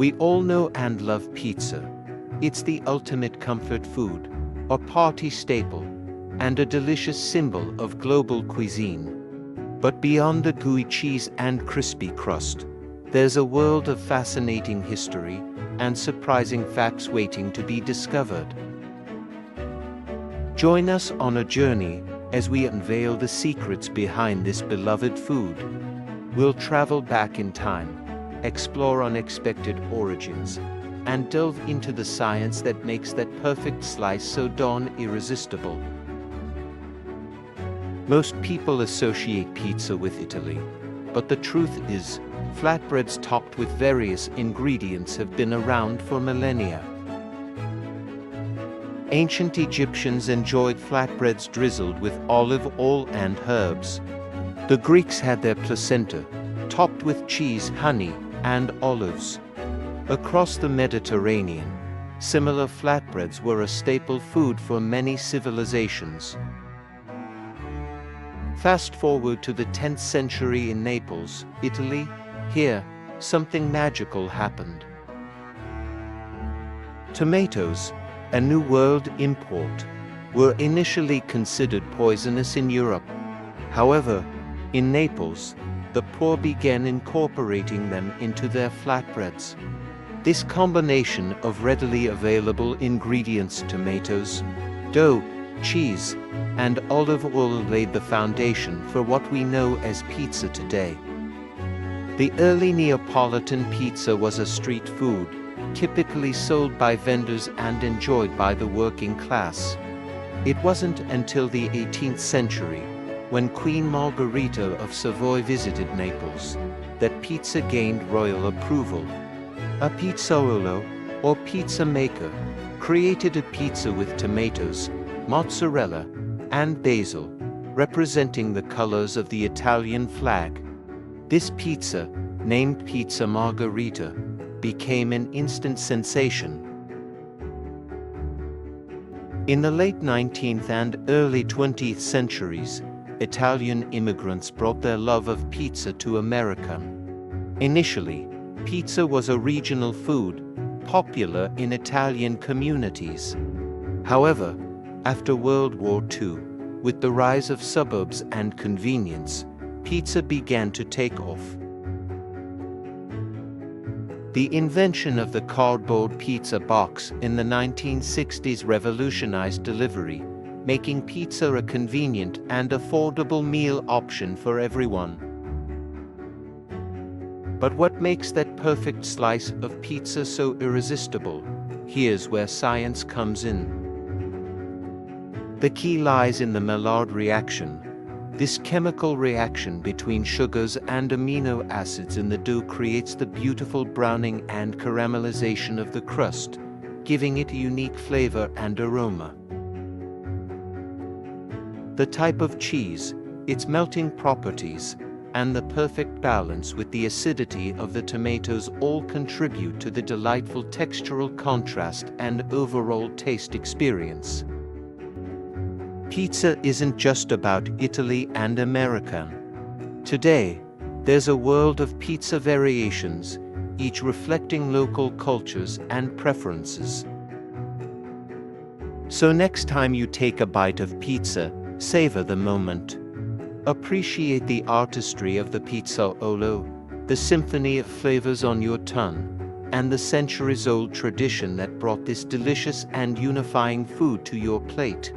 We all know and love pizza. It's the ultimate comfort food, a party staple, and a delicious symbol of global cuisine. But beyond the gooey cheese and crispy crust, there's a world of fascinating history and surprising facts waiting to be discovered. Join us on a journey as we unveil the secrets behind this beloved food. We'll travel back in time, explore unexpected origins, and delve into the science that makes that perfect slice so darn irresistible. Most people associate pizza with Italy, but the truth is, flatbreads topped with various ingredients have been around for millennia. Ancient Egyptians enjoyed flatbreads drizzled with olive oil and herbs. The Greeks had their placenta, topped with cheese, honey, and olives. Across the Mediterranean, similar flatbreads were a staple food for many civilizations. Fast forward to the 10th century in Naples, Italy. Here, something magical happened. Tomatoes, a New World import, were initially considered poisonous in Europe. However, in Naples, the poor began incorporating them into their flatbreads. This combination of readily available ingredients, tomatoes, dough, cheese, and olive oil, laid the foundation for what we know as pizza today. The early Neapolitan pizza was a street food, typically sold by vendors and enjoyed by the working class. It wasn't until the 18th century, when Queen Margherita of Savoy visited Naples, that pizza gained royal approval. A pizzaiolo, or pizza maker, created a pizza with tomatoes, mozzarella, and basil, representing the colors of the Italian flag. This pizza, named Pizza Margherita, became an instant sensation. In the late 19th and early 20th centuries, Italian immigrants brought their love of pizza to America. Initially, pizza was a regional food, popular in Italian communities. However, after World War II, with the rise of suburbs and convenience, pizza began to take off. The invention of the cardboard pizza box in the 1960s revolutionized delivery, making pizza a convenient and affordable meal option for everyone. But what makes that perfect slice of pizza so irresistible? Here's where science comes in. The key lies in the Maillard reaction. This chemical reaction between sugars and amino acids in the dough creates the beautiful browning and caramelization of the crust, giving it a unique flavor and aroma. The type of cheese, its melting properties, and the perfect balance with the acidity of the tomatoes all contribute to the delightful textural contrast and overall taste experience. Pizza isn't just about Italy and America. Today, there's a world of pizza variations, each reflecting local cultures and preferences. So next time you take a bite of pizza, savor the moment. Appreciate the artistry of the pizzaiolo, the symphony of flavors on your tongue, and the centuries-old tradition that brought this delicious and unifying food to your plate.